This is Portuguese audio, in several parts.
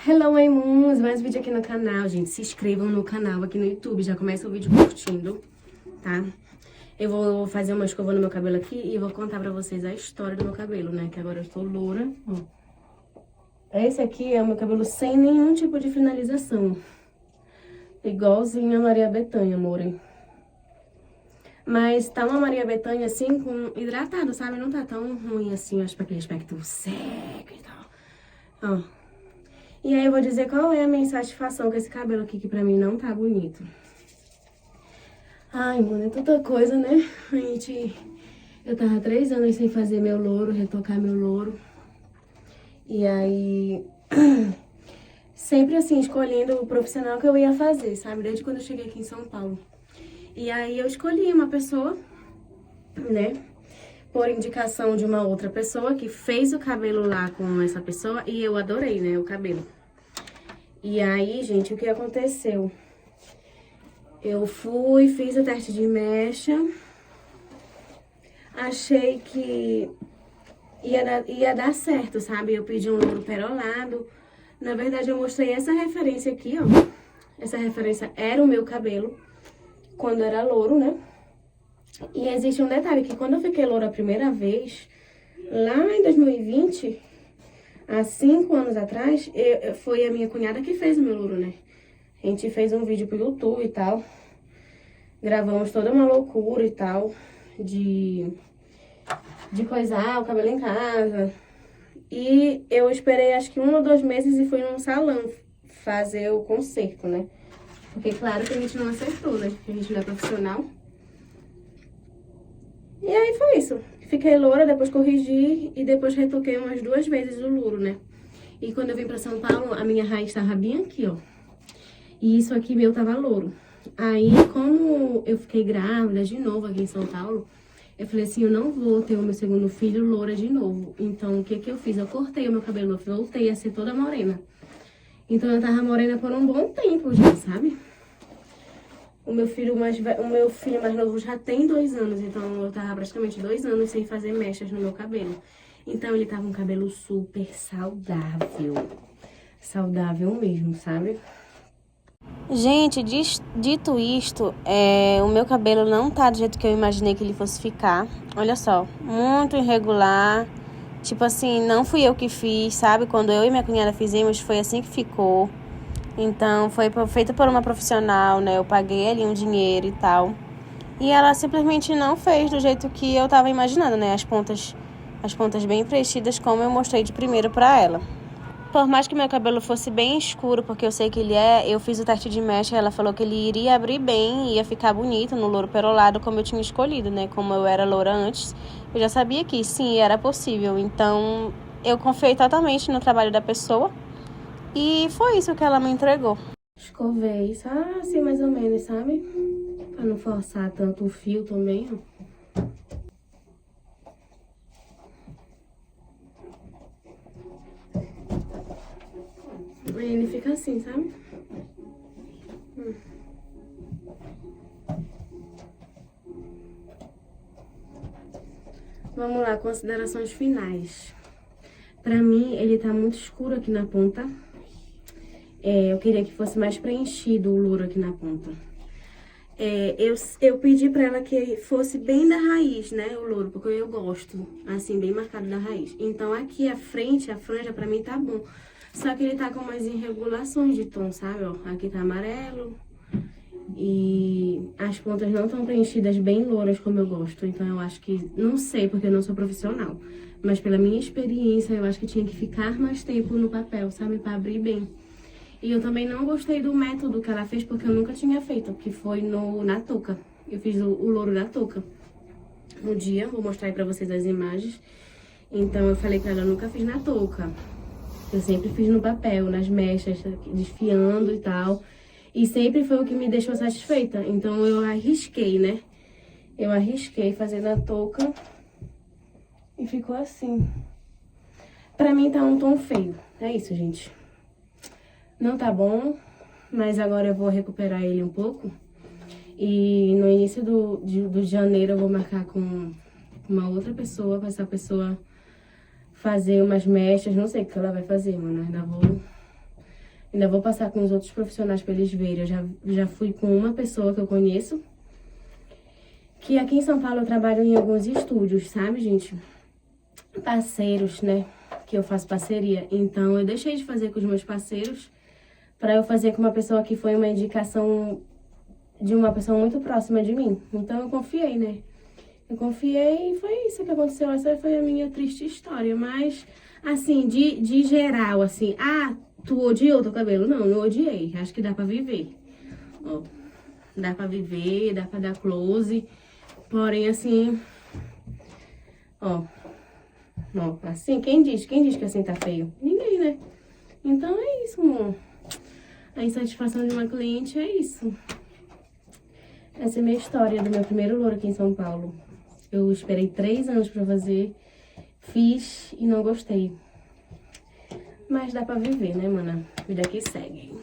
Hello, Maimuns! Mais um vídeo aqui no canal, gente. Se inscrevam no canal aqui no YouTube, já começa o vídeo curtindo, tá? Eu vou fazer uma escova no meu cabelo aqui e vou contar pra vocês a história do meu cabelo, né? Que agora eu estou loura, ó. Esse aqui é o meu cabelo sem nenhum tipo de finalização. Igualzinho a Maria Bethânia, amore. Mas tá uma Maria Bethânia, assim, com hidratado, sabe? Não tá tão ruim assim, acho, pra aquele aspecto seco e tal. Ó. E aí eu vou dizer qual é a minha insatisfação com esse cabelo aqui, que pra mim não tá bonito. Ai, mano, é tanta coisa, né? Eu tava 3 anos sem fazer meu louro, retocar meu louro. E aí, sempre assim, escolhendo o profissional que eu ia fazer, sabe? Desde quando eu cheguei aqui em São Paulo. E aí eu escolhi uma pessoa, né? Por indicação de uma outra pessoa que fez o cabelo lá com essa pessoa e eu adorei, né, o cabelo. E aí, gente, o que aconteceu? Eu fui, fiz o teste de mecha, achei que ia dar certo, sabe? Eu pedi um louro perolado. Na verdade, eu mostrei essa referência aqui, ó. Essa referência era o meu cabelo, quando era louro, né? E existe um detalhe, que quando eu fiquei loura a primeira vez, lá em 2020, há 5 anos atrás, foi a minha cunhada que fez o meu louro, né? A gente fez um vídeo pro YouTube e tal. Gravamos toda uma loucura e tal, de coisar o cabelo em casa. E eu esperei acho que 1 ou 2 meses e fui num salão fazer o conserto, né? Porque claro que a gente não acertou, né? Porque a gente não é profissional. E aí foi isso. Fiquei loura, depois corrigi e depois retoquei umas 2 vezes o louro, né? E quando eu vim pra São Paulo, a minha raiz tava bem aqui, ó. E isso aqui meu tava louro. Aí, como eu fiquei grávida de novo aqui em São Paulo, eu falei assim, eu não vou ter o meu segundo filho loura de novo. Então, o que que eu fiz? Eu cortei o meu cabelo, eu voltei a ser toda morena. Então, eu tava morena por um bom tempo já, sabe? O meu filho mais novo já tem 2 anos, então eu tava praticamente 2 anos sem fazer mechas no meu cabelo. Então, ele tava um cabelo super saudável. Saudável mesmo, sabe? Gente, dito isto, o meu cabelo não tá do jeito que eu imaginei que ele fosse ficar. Olha só, muito irregular. Tipo assim, não fui eu que fiz, sabe? Quando eu e minha cunhada fizemos, foi assim que ficou. Então, foi feita por uma profissional, né? Eu paguei ali um dinheiro e tal. E ela simplesmente não fez do jeito que eu tava imaginando, né? As pontas bem preenchidas, como eu mostrei de primeiro pra ela. Por mais que meu cabelo fosse bem escuro, porque eu sei que ele eu fiz o teste de mecha e ela falou que ele iria abrir bem, ia ficar bonito no louro perolado, como eu tinha escolhido, né? Como eu era loura antes, eu já sabia que sim, era possível. Então, eu confiei totalmente no trabalho da pessoa e foi isso que ela me entregou. Escovei, só assim mais ou menos, sabe? Pra não forçar tanto o fio também, ó. Aí ele fica assim, sabe? Vamos lá, considerações finais. Pra mim, ele tá muito escuro aqui na ponta. Eu queria que fosse mais preenchido o louro aqui na ponta. Eu pedi pra ela que fosse bem da raiz, né, o louro, porque eu gosto, assim, bem marcado da raiz. Então, aqui a frente, a franja, pra mim tá bom. Só que ele tá com umas irregulações de tom, sabe, ó? Aqui tá amarelo e as pontas não estão preenchidas bem louras como eu gosto. Então, eu acho que, não sei, porque eu não sou profissional, mas pela minha experiência, eu acho que tinha que ficar mais tempo no papel, sabe, pra abrir bem. E eu também não gostei do método que ela fez, porque eu nunca tinha feito, que foi na touca. Eu fiz o louro da touca. No dia, vou mostrar aí pra vocês as imagens. Então, eu falei que ela nunca fiz na touca. Eu sempre fiz no papel, nas mechas, desfiando e tal. E sempre foi o que me deixou satisfeita. Então, eu arrisquei, né? Eu arrisquei fazer na touca. E ficou assim. Pra mim, tá um tom feio. É isso, gente. Não tá bom, mas agora eu vou recuperar ele um pouco. E no início do janeiro eu vou marcar com uma outra pessoa, pra essa pessoa fazer umas mechas. Não sei o que ela vai fazer, mano. Ainda vou Ainda vou passar com os outros profissionais pra eles verem. Eu já fui com uma pessoa que eu conheço. Que aqui em São Paulo eu trabalho em alguns estúdios, sabe, gente? Parceiros, né? Que eu faço parceria. Então eu deixei de fazer com os meus parceiros pra eu fazer com uma pessoa que foi uma indicação de uma pessoa muito próxima de mim. Então eu confiei, né? Eu confiei e foi isso que aconteceu. Essa foi a minha triste história. Mas, assim, de geral, assim... Ah, tu odiou teu cabelo? Não, não odiei. Acho que dá pra viver. Ó, dá pra viver, dá pra dar close. Porém, assim... Ó, assim, quem diz que assim tá feio? Ninguém, né? Então é isso, amor. A insatisfação de uma cliente é isso. Essa é a minha história do meu primeiro louro aqui em São Paulo. Eu esperei 3 anos pra fazer, fiz e não gostei. Mas dá pra viver, né, mana? Vida que segue.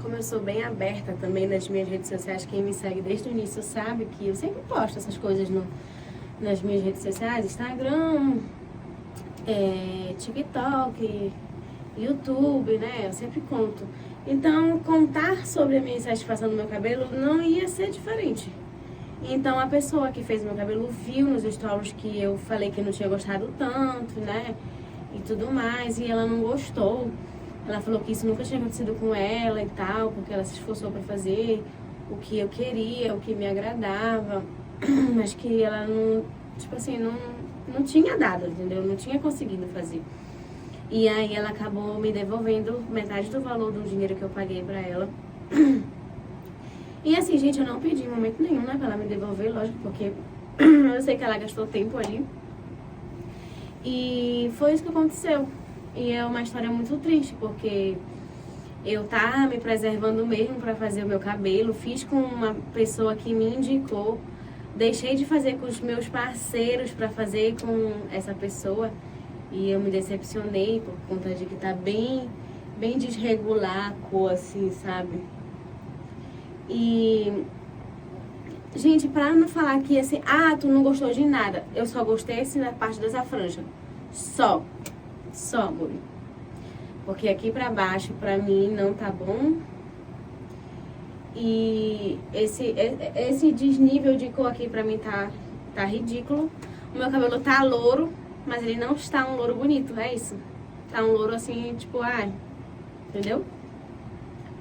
Como eu sou bem aberta também nas minhas redes sociais, quem me segue desde o início sabe que eu sempre posto essas coisas nas minhas redes sociais, Instagram, TikTok, YouTube, né? Eu sempre conto. Então, contar sobre a minha insatisfação do meu cabelo não ia ser diferente. Então, a pessoa que fez meu cabelo viu nos stories que eu falei que não tinha gostado tanto, né? E tudo mais, e ela não gostou. Ela falou que isso nunca tinha acontecido com ela e tal, porque ela se esforçou pra fazer o que eu queria, o que me agradava, mas que ela não, tipo assim, não tinha dado, entendeu? Não tinha conseguido fazer. E aí ela acabou me devolvendo metade do valor do dinheiro que eu paguei pra ela. E assim, gente, eu não pedi em momento nenhum, né, pra ela me devolver, lógico, porque eu sei que ela gastou tempo ali. E foi isso que aconteceu. E é uma história muito triste, porque eu tava me preservando mesmo pra fazer o meu cabelo. Fiz com uma pessoa que me indicou. Deixei de fazer com os meus parceiros pra fazer com essa pessoa. E eu me decepcionei por conta de que tá bem desregular a cor, assim, sabe? E... Gente, pra não falar aqui assim, ah, tu não gostou de nada. Eu só gostei assim da parte dessa franja. Só, amor. Porque aqui pra baixo, pra mim, não tá bom. E esse desnível de cor aqui pra mim tá ridículo. O meu cabelo tá louro, mas ele não está um louro bonito, é isso. Tá um louro assim, tipo, entendeu?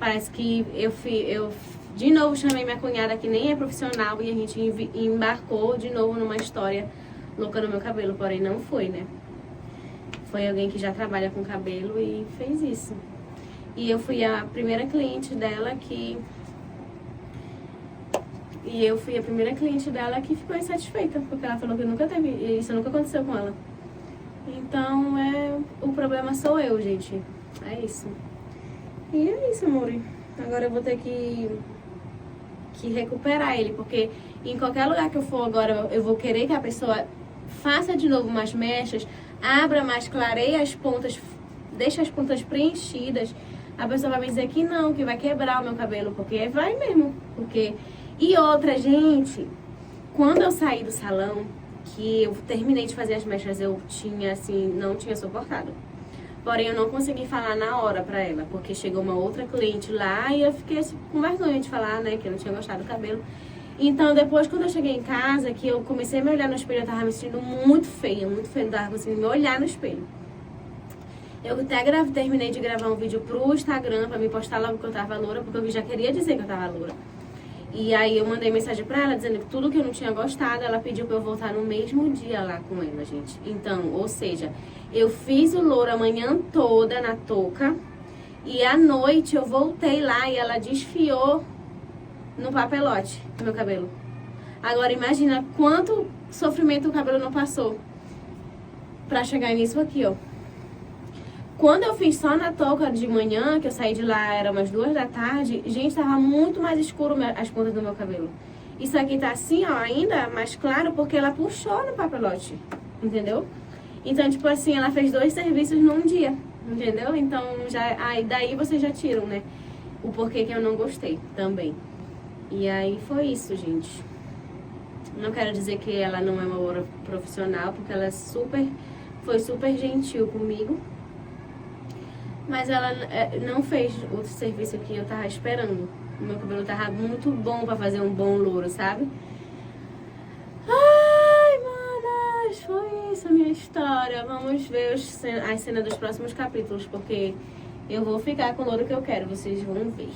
Parece que eu de novo chamei minha cunhada, que nem é profissional, e a gente embarcou de novo numa história louca no meu cabelo, porém não foi, né? Foi alguém que já trabalha com cabelo e fez isso. E eu fui a primeira cliente dela que... ficou insatisfeita, porque ela falou que nunca teve... Isso nunca aconteceu com ela. Então, o problema sou eu, gente. É isso. E é isso, amor. Agora eu vou ter que recuperar ele, porque em qualquer lugar que eu for agora, eu vou querer que a pessoa faça de novo umas mechas, abra mais, clareie as pontas, deixe as pontas preenchidas. A pessoa vai me dizer que não, que vai quebrar o meu cabelo, porque vai mesmo. E outra, gente, quando eu saí do salão, que eu terminei de fazer as mechas, eu tinha, assim, não tinha suportado. Porém, eu não consegui falar na hora pra ela, porque chegou uma outra cliente lá e eu fiquei assim, com vergonha de falar, né, que eu não tinha gostado do cabelo. Então, depois, quando eu cheguei em casa, que eu comecei a me olhar no espelho, eu tava me sentindo muito feia, não tava conseguindo me olhar no espelho. Eu até terminei de gravar um vídeo pro Instagram, pra me postar logo que eu tava loura, porque eu já queria dizer que eu tava loura. E aí eu mandei mensagem pra ela, dizendo que tudo que eu não tinha gostado, ela pediu pra eu voltar no mesmo dia lá com ela, gente. Então, ou seja, eu fiz o louro a manhã toda na touca, e à noite eu voltei lá e ela desfiou no papelote do meu cabelo. Agora imagina quanto sofrimento o cabelo não passou pra chegar nisso aqui, ó. Quando eu fiz só na touca de manhã, que eu saí de lá, era umas 2 da tarde, gente, tava muito mais escuro as pontas do meu cabelo. Isso aqui tá assim, ó, ainda mais claro, porque ela puxou no papelote, entendeu? Então, tipo assim, ela fez 2 serviços num dia, entendeu? Então, aí daí vocês já tiram, né, o porquê que eu não gostei também. E aí foi isso, gente. Não quero dizer que ela não é uma loura profissional, porque ela foi super gentil comigo. Mas ela não fez o serviço que eu tava esperando. O meu cabelo tava muito bom pra fazer um bom louro, sabe? Ai, manas, foi isso a minha história. Vamos ver as cenas dos próximos capítulos, porque eu vou ficar com o louro que eu quero, vocês vão ver.